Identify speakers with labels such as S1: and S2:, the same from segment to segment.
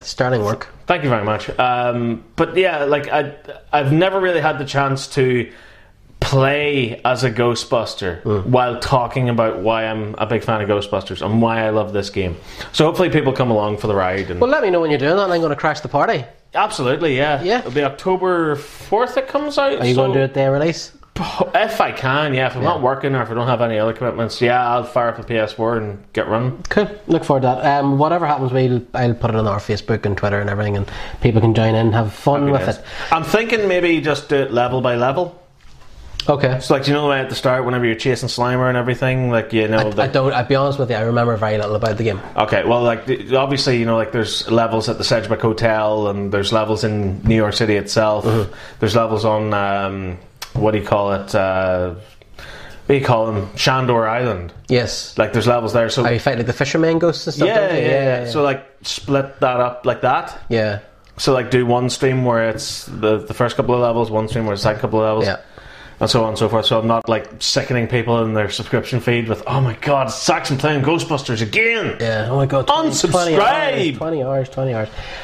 S1: Sterling work.
S2: Thank you very much. But yeah, like I've never really had the chance to play as a Ghostbuster while talking about why I'm a big fan of Ghostbusters and why I love this game. So hopefully people come along for the ride. And
S1: well, let me know when you're doing that and I'm going to crash the party.
S2: Absolutely, yeah. It'll be October 4th it comes out.
S1: Are you going to do it day release?
S2: If I can, yeah. If I'm not working or if I don't have any other commitments, I'll fire up a PS4 and get running.
S1: Cool. Look forward to that. Whatever happens, I'll put it on our Facebook and Twitter and everything, and people can join in and have fun with it.
S2: I'm thinking maybe just do it level by level.
S1: Okay.
S2: So, like, you know the way at the start, whenever you're chasing Slimer and everything, like, you know...
S1: I'll be honest with you, I remember very little about the game.
S2: Okay, well, like, obviously, you know, like, there's levels at the Sedgwick Hotel, and there's levels in New York City itself. There's levels on, what do you call it? What do you call them? Shandor Island. Yes. Like, there's levels there, so...
S1: Are you fighting like the fisherman ghosts and stuff?
S2: Yeah. So, like, split that up like that.
S1: Yeah.
S2: So, like, do one stream where it's the first couple of levels, one stream where it's the second couple of levels. Yeah. And so on and so forth. So I'm not like sickening people in their subscription feed with, oh my god, Saxon playing Ghostbusters again.
S1: Yeah, oh my god,
S2: unsubscribe.
S1: 20 hours.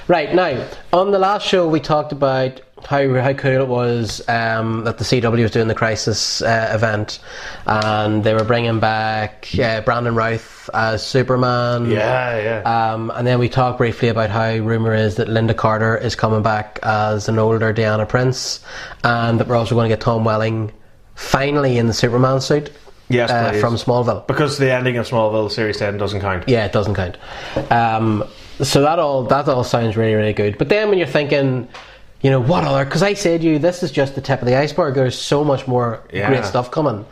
S1: Right, now, on the last show we talked about how cool it was that the CW was doing the Crisis event, and they were bringing back Brandon Routh as Superman. And then we talked briefly about how rumour is that Linda Carter is coming back as an older Diana Prince, and that we're also going to get Tom Welling finally in the Superman suit.
S2: Yes,
S1: from Smallville.
S2: Because the ending of Smallville Series 10 doesn't count.
S1: Yeah, it doesn't count. So that all sounds really, really good. But then when you're thinking, you know, what other... Because I said to you, this is just the tip of the iceberg. There's so much more great stuff coming.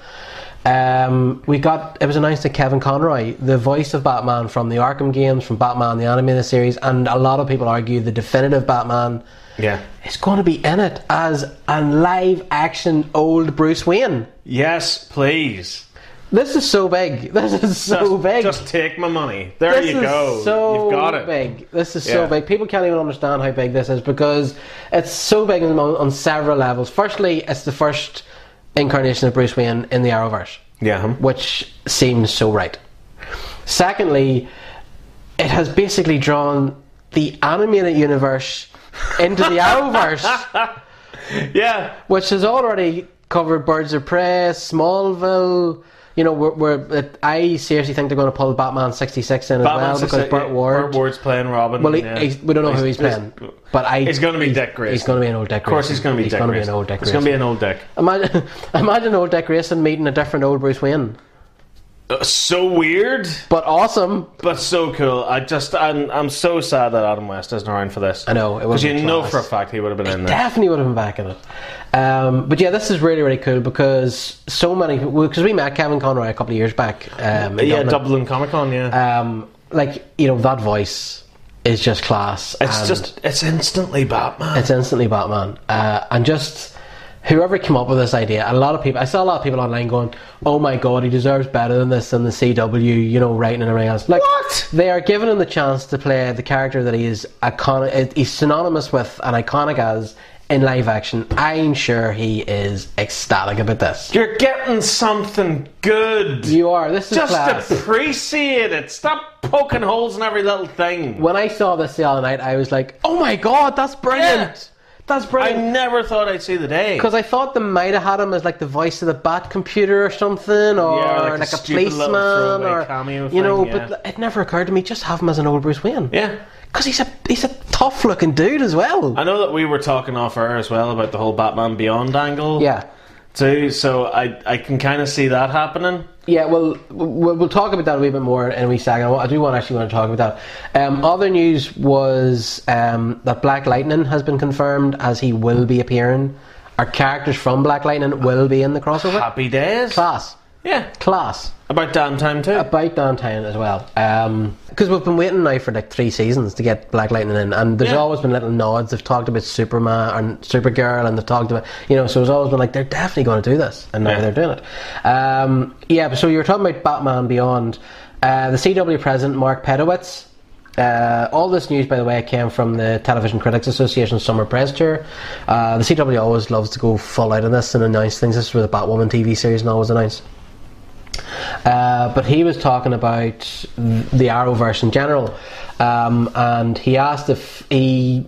S1: It was announced that Kevin Conroy, the voice of Batman from the Arkham games, from Batman the animated series, and a lot of people argue the definitive Batman, is going to be in it as a live action old Bruce Wayne.
S2: Yes, please.
S1: This is so big.
S2: Just take my money. There you go. You've got it.
S1: Big. This is so big. People can't even understand how big this is because it's so big on several levels. Firstly, it's the first incarnation of Bruce Wayne in the Arrowverse. Which seems so right. Secondly, it has basically drawn the animated universe into the Arrowverse. Which has already covered Birds of Prey, Smallville. You know, I seriously think they're going to pull Batman 66 in as well because Burt
S2: Ward's playing Robin.
S1: Well, we don't know who he's playing, but
S2: he's going to be Dick Grayson.
S1: He's going to be an old Dick Grayson.
S2: Of course, he's going to be an old Dick Grayson.
S1: Imagine old Dick Grayson meeting a different old Bruce Wayne.
S2: So weird,
S1: but awesome,
S2: but so cool. I'm so sad that Adam West isn't around for this.
S1: I know,
S2: because you know for a fact he would have been in there.
S1: Definitely would have been back in it. But yeah, this is really, really cool because so many. Because we met Kevin Conroy a couple of years back.
S2: Dublin Comic Con.
S1: Like, you know, that voice is just class.
S2: It's instantly Batman.
S1: And just. Whoever came up with this idea, and I saw a lot of people online going, oh my god, he deserves better than this than the CW, you know, writing and everything else. Like,
S2: what?
S1: They are giving him the chance to play the character that he is he's synonymous with and iconic as in live action. I'm sure he is ecstatic about this.
S2: You're getting something good.
S1: You are. This is class.
S2: Just appreciate it. Stop poking holes in every little thing.
S1: When I saw this the other night, I was like, oh my god, that's brilliant.
S2: Yeah.
S1: That's brilliant.
S2: I never thought I'd see the day.
S1: Because I thought they might have had him as like the voice of the Bat computer or something, or like a policeman, or
S2: cameo
S1: you know.
S2: thing,
S1: but it never occurred to me just have him as an old Bruce Wayne.
S2: Yeah,
S1: because he's a tough looking dude as well.
S2: I know that we were talking off air as well about the whole Batman Beyond angle.
S1: Yeah.
S2: Too, so I can kind of see that happening.
S1: Yeah, well, we'll talk about that a wee bit more in a wee second. I do want to talk about that. Other news was that Black Lightning has been confirmed as he will be appearing. Our characters from Black Lightning will be in the crossover.
S2: Happy days.
S1: Class.
S2: Yeah.
S1: Class.
S2: About damn time too.
S1: About damn time as well. Because we've been waiting now for like 3 seasons to get Black Lightning in, and there's always been little nods. They've talked about Superman and Supergirl, and they've talked about, you know, so it's always been like they're definitely going to do this, and now they're doing it. So you were talking about Batman Beyond. The CW president Mark Pedowitz. All this news, by the way, came from the Television Critics Association's summer press tour. The CW always loves to go full out on this and announce things. This is where the Batwoman TV series now was announced. But he was talking about the Arrowverse in general, and he asked if he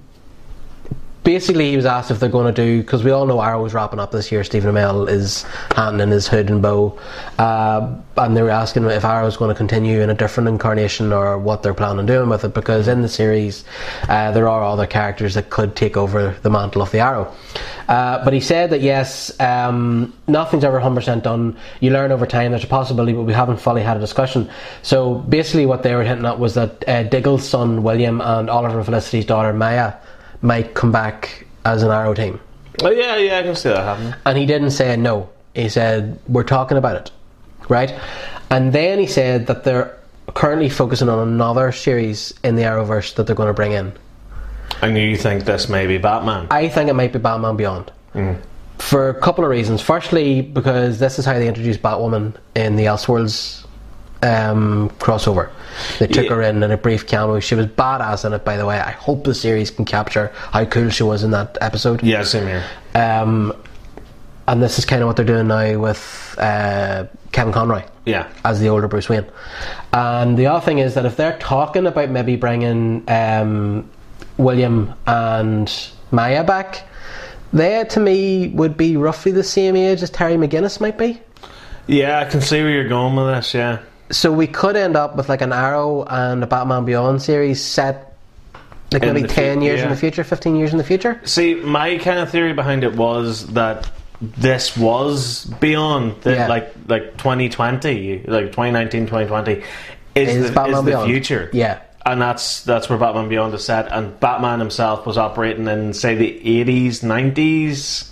S1: was asked if they're going to do, because we all know Arrow's wrapping up this year. Stephen Amell is handing in his hood and bow, and they were asking if Arrow's going to continue in a different incarnation or what they're planning on doing with it, because in the series there are other characters that could take over the mantle of the Arrow. But he said that yes, nothing's ever 100% done. You learn over time. There's a possibility, but we haven't fully had a discussion. So basically what they were hinting at was that Diggle's son William and Oliver and Felicity's daughter Maya might come back as an Arrow team.
S2: Oh yeah, I can see that happening.
S1: And he didn't say no. He said, we're talking about it, right? And then he said that they're currently focusing on another series in the Arrowverse that they're going to bring in.
S2: And you think this may be Batman?
S1: I think it might be Batman Beyond. For a couple of reasons. Firstly, because this is how they introduced Batwoman in the Elseworlds crossover. They took her in a brief cameo. She was badass in it, by the way. I hope the series can capture how cool she was in that episode.
S2: Yeah, same here.
S1: And this is kind of what they're doing now with Kevin Conroy, as the older Bruce Wayne. And the other thing is that if they're talking about maybe bringing William and Maya back, they to me would be roughly the same age as Terry McGinnis might be.
S2: Yeah, I can see where you're going with this. Yeah. So
S1: we could end up with like an Arrow and a Batman Beyond series set like maybe 10 years in the future, 15 years in the future.
S2: See, my kind of theory behind it was that this was beyond like 2020, like 2019, 2020 is the future.
S1: Yeah.
S2: And that's where Batman Beyond is set, and Batman himself was operating in, say, the 80s, 90s.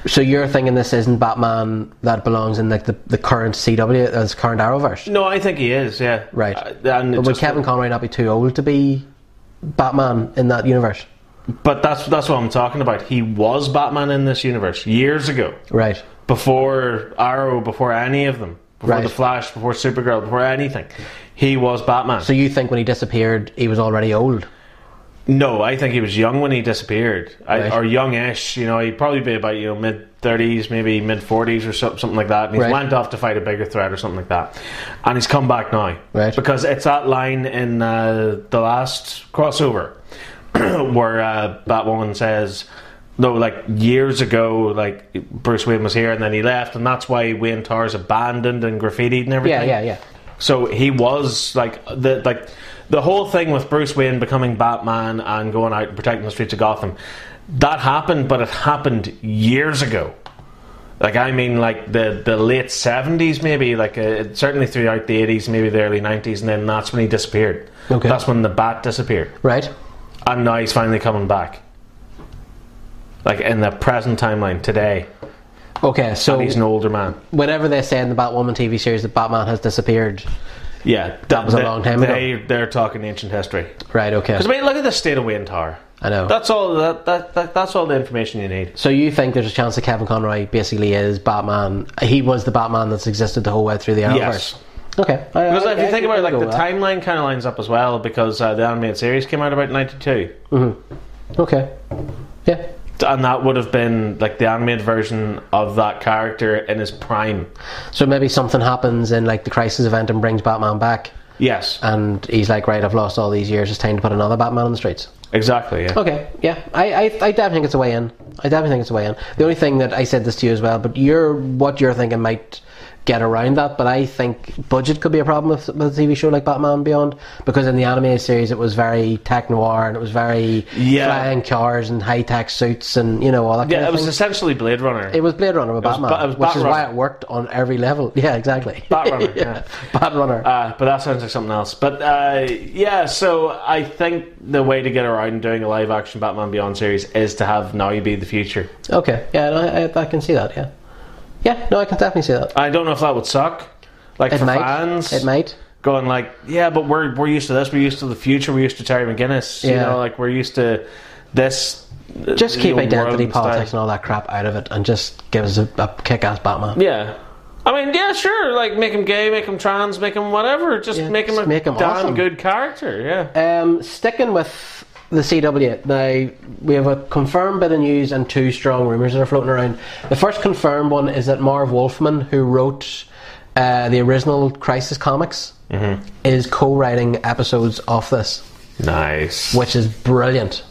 S1: So you're thinking this isn't Batman that belongs in like the current CW, as current Arrowverse?
S2: No, I think he is, yeah.
S1: Right. But would Kevin Conroy not be too old to be Batman in that universe?
S2: But that's what I'm talking about. He was Batman in this universe years ago.
S1: Right.
S2: Before Arrow, before any of them. Before The Flash, before Supergirl, before anything. He was Batman.
S1: So you think when he disappeared, he was already old?
S2: No, I think he was young when he disappeared, or youngish. You know, he'd probably be about mid-30s, maybe mid-40s or something like that. And he's went off to fight a bigger threat or something like that, and he's come back now because it's that line in the last crossover where Batwoman says, "No, like years ago, like Bruce Wayne was here, and then he left, and that's why Wayne Tower's abandoned and graffitied and everything."
S1: Yeah.
S2: So he was like the whole thing with Bruce Wayne becoming Batman and going out and protecting the streets of Gotham, that happened, but it happened years ago. Like, I mean, like the late 70s maybe, like certainly throughout the 80s, maybe the early 90s, and then that's when he disappeared.
S1: Okay.
S2: That's when the Bat disappeared.
S1: Right.
S2: And now he's finally coming back. Like, in the present timeline, today.
S1: Okay, so...
S2: And he's an older man.
S1: Whenever they say in the Batwoman TV series that Batman has disappeared...
S2: Yeah,
S1: that was a long time ago.
S2: They're talking ancient history,
S1: right? Okay.
S2: Because I mean, look at the state of Wayne Tower.
S1: I know.
S2: That's all. That's all the information you need.
S1: So you think there's a chance that Kevin Conroy basically is Batman? He was the Batman that's existed the whole way through the Arrowverse.
S2: Yes.
S1: Okay.
S2: Because if you think about it, like the timeline kind of lines up as well, because the animated series came out about '92.
S1: Mm-hmm. Okay. Yeah.
S2: And that would have been like the animated version of that character in his prime.
S1: So maybe something happens in like the Crisis Event and brings Batman back.
S2: Yes.
S1: And he's like, right, I've lost all these years, it's time to put another Batman on the streets.
S2: Exactly, yeah.
S1: Okay, yeah. I definitely think it's a way in. The only thing that I said this to you as well, but what you're thinking might get around that, but I think budget could be a problem with a TV show like Batman Beyond, because in the animated series it was very tech noir and it was very flying cars and high tech suits and all that kind of thing.
S2: Yeah, it was essentially Blade Runner.
S1: It was Blade Runner with Batman, which is why it worked on every level. Yeah, exactly.
S2: Batrunner, yeah.
S1: Batrunner.
S2: But that sounds like something else. But so I think the way to get around doing a live action Batman Beyond series is to have now be the future.
S1: Okay, yeah, I can see that, yeah. Yeah, no, I can definitely see that.
S2: I don't know if that would suck. Like, for fans.
S1: It might.
S2: Going like, yeah, but we're used to this. We're used to the future. We're used to Terry McGinnis.
S1: Yeah.
S2: Like, we're used to this.
S1: Just keep identity politics and all that crap out of it and just give us a kick-ass Batman.
S2: Yeah. I mean, yeah, sure. Like, make him gay, make him trans, make him whatever. Just make him a damn awesome. Good character, yeah.
S1: Sticking with the CW, now we have a confirmed bit of news and two strong rumours that are floating around. The first confirmed one is that Marv Wolfman, who wrote the original Crisis Comics, is co-writing episodes of this.
S2: Nice.
S1: Which is brilliant.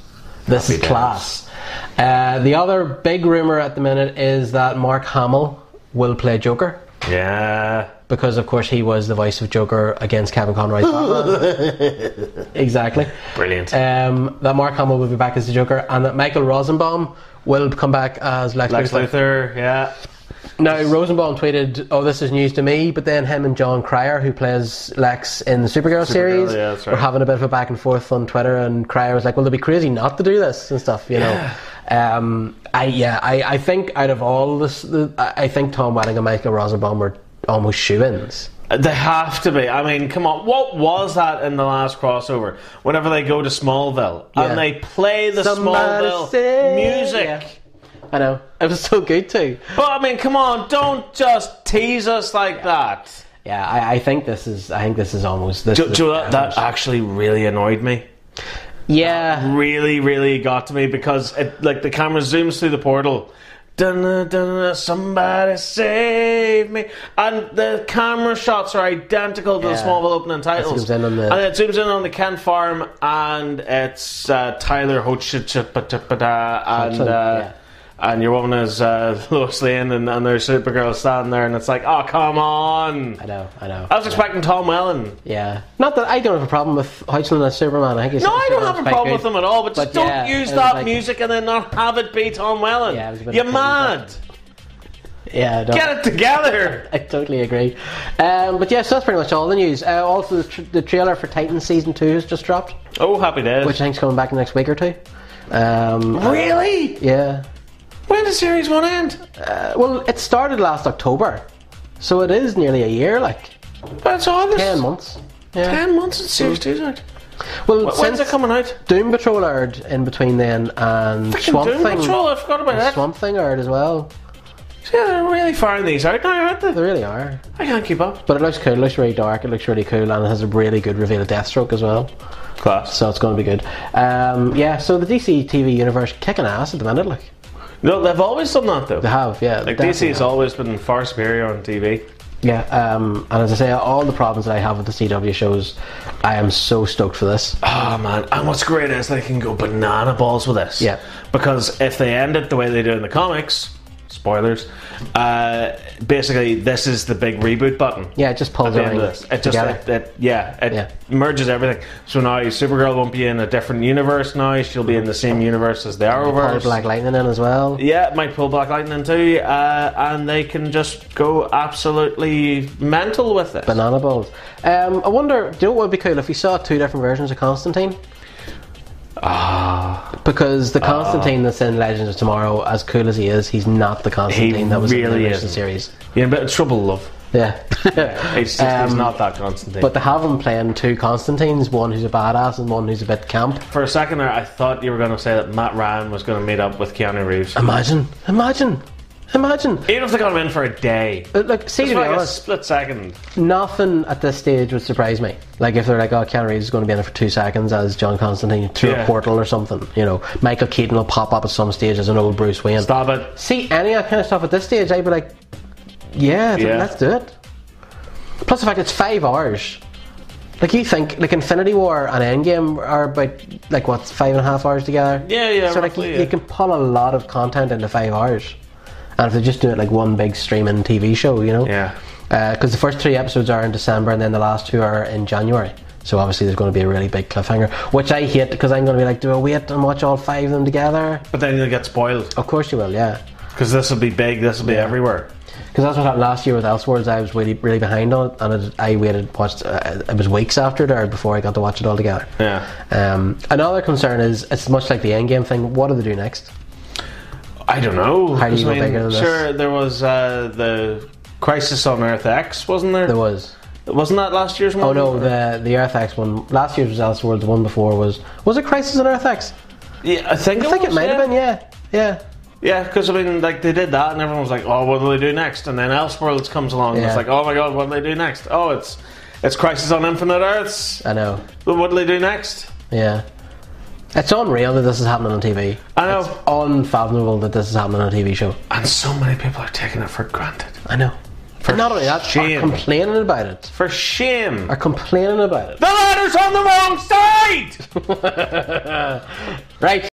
S1: This is class. The other big rumour at the minute is that Mark Hamill will play Joker.
S2: Yeah.
S1: Because, of course, he was the voice of Joker against Kevin Conroy's Batman. Exactly.
S2: Brilliant.
S1: That Mark Hamill will be back as the Joker, and that Michael Rosenbaum will come back as Lex
S2: Luthor. Yeah.
S1: Now, Rosenbaum tweeted, this is news to me, but then him and John Cryer, who plays Lex in the Supergirl series, were having a bit of a back and forth on Twitter, and Cryer was like, well, they'd be crazy not to do this and stuff, you know. I think out of all this, I think Tom Welling and Michael Rosenbaum were almost shoo-ins.
S2: They have to be. I mean, come on. What was that in the last crossover? Whenever they go to Smallville and they play the Smallville music.
S1: Yeah. I know. It was so good too.
S2: But I mean, come on, don't just tease us like that.
S1: Yeah, I think this is almost this.
S2: That actually really annoyed me.
S1: Yeah.
S2: That really, really got to me because the camera zooms through the portal. Somebody save me, and the camera shots are identical to the Smallville opening titles, and it zooms in on the Kent farm, and it's Tyler Hochschild and your woman is Lois Lane, and there's Supergirl standing there, and it's like, oh, come on.
S1: I know.
S2: I was expecting Tom Welling.
S1: Yeah. Not that I don't have a problem with Hodgson as Superman. I
S2: don't have a problem with him at all, but just don't use that music and then not have it be Tom Welling.
S1: Yeah,
S2: you're mad.
S1: Yeah,
S2: get it together.
S1: I totally agree. But yes, that's pretty much all the news. Also, the trailer for Titans Season 2 has just dropped.
S2: Oh, happy days.
S1: Which I think is coming back in the next week or two.
S2: Really?
S1: Yeah.
S2: When does Series 1 end?
S1: Well, it started last October, so it is nearly a year, like.
S2: That's all this.
S1: 10 months. Yeah.
S2: 10 months since Series 2's out.
S1: Well,
S2: when's it coming out?
S1: Doom Patrol aired in between then, and Swamp Thing.
S2: Doom Patrol, I forgot about that.
S1: Swamp Thing aired as well.
S2: Yeah, they're really firing these out now, aren't they?
S1: They really are.
S2: I can't keep up.
S1: But it looks cool, it looks really dark, it looks really cool, and it has a really good reveal of Deathstroke as well.
S2: Class.
S1: So it's going to be good. So the DC TV universe kicking ass at the minute, like.
S2: No, they've always done that though.
S1: They have, yeah.
S2: Like DC has always been far superior on TV.
S1: Yeah, and as I say, all the problems that I have with the CW shows, I am so stoked for this.
S2: Oh man, and what's great is they can go banana balls with this.
S1: Yeah.
S2: Because if they end it the way they do in the comics, spoilers, basically this is the big reboot button.
S1: Yeah, it just pulls everything together.
S2: It merges everything. So now Supergirl won't be in a different universe now, she'll be in the same universe as the Arrowverse.
S1: Pull Black Lightning in as well.
S2: Yeah, it might pull Black Lightning in too, and they can just go absolutely mental with it.
S1: Banana balls. I wonder, do you know what would be cool if we saw two different versions of Constantine? Because the Constantine that's in Legends of Tomorrow, as cool as he is, he's not the Constantine that was in the original series.
S2: You're in a bit of trouble, love.
S1: Yeah.
S2: He's not that Constantine.
S1: But to have him playing two Constantines, one who's a badass and one who's a bit camp.
S2: For a second there, I thought you were going to say that Matt Ryan was going to meet up with Keanu Reeves.
S1: Imagine.
S2: Even if they got him in for a day.
S1: Look, see, to be honest,
S2: a split second.
S1: Nothing at this stage would surprise me. Like if they're like, Keanu Reeves is going to be in there for 2 seconds as John Constantine through a portal or something. You know, Michael Keaton will pop up at some stage as an old Bruce Wayne.
S2: Stop it.
S1: See, any of that kind of stuff at this stage, I'd be like, let's do it. Plus the fact it's 5 hours. Like you think, like Infinity War and Endgame are about 5.5 hours together.
S2: Yeah.
S1: So roughly, you can pull a lot of content into 5 hours. And if they just do it like one big streaming TV show, you know?
S2: Yeah.
S1: Because the first 3 episodes are in December and then the last 2 are in January. So obviously there's going to be a really big cliffhanger, which I hate because I'm going to be like, do I wait and watch all 5 of them together?
S2: But then you'll get spoiled.
S1: Of course you will, yeah.
S2: Because this will be big, this will be everywhere.
S1: Because that's what happened last year with Elseworlds. I was really, really behind on it, and I watched it was weeks after it or before I got to watch it all together.
S2: Yeah.
S1: Another concern is, it's much like the Endgame thing, what do they do next?
S2: I don't know.
S1: How do you go bigger than this?
S2: Sure, there was the Crisis on Earth X, wasn't there?
S1: There was.
S2: Wasn't that last year's one?
S1: Oh no, the Earth X one. Last year's was Elseworlds. The one before was it Crisis on Earth X?
S2: Yeah, I think
S1: it might have been. Yeah.
S2: Yeah, because I mean, like they did that, and everyone was like, "Oh, what do they do next?" And then Elseworlds comes along, and it's like, "Oh my god, what do they do next?" Oh, it's Crisis on Infinite Earths.
S1: I know.
S2: But what do they do next?
S1: Yeah. It's unreal that this is happening on TV.
S2: I know.
S1: It's unfathomable that this is happening on a TV show.
S2: And so many people are taking it for granted.
S1: I know. And not only that, are complaining about it.
S2: For shame.
S1: Are complaining about it.
S2: The ladder's on the wrong side!
S1: Right.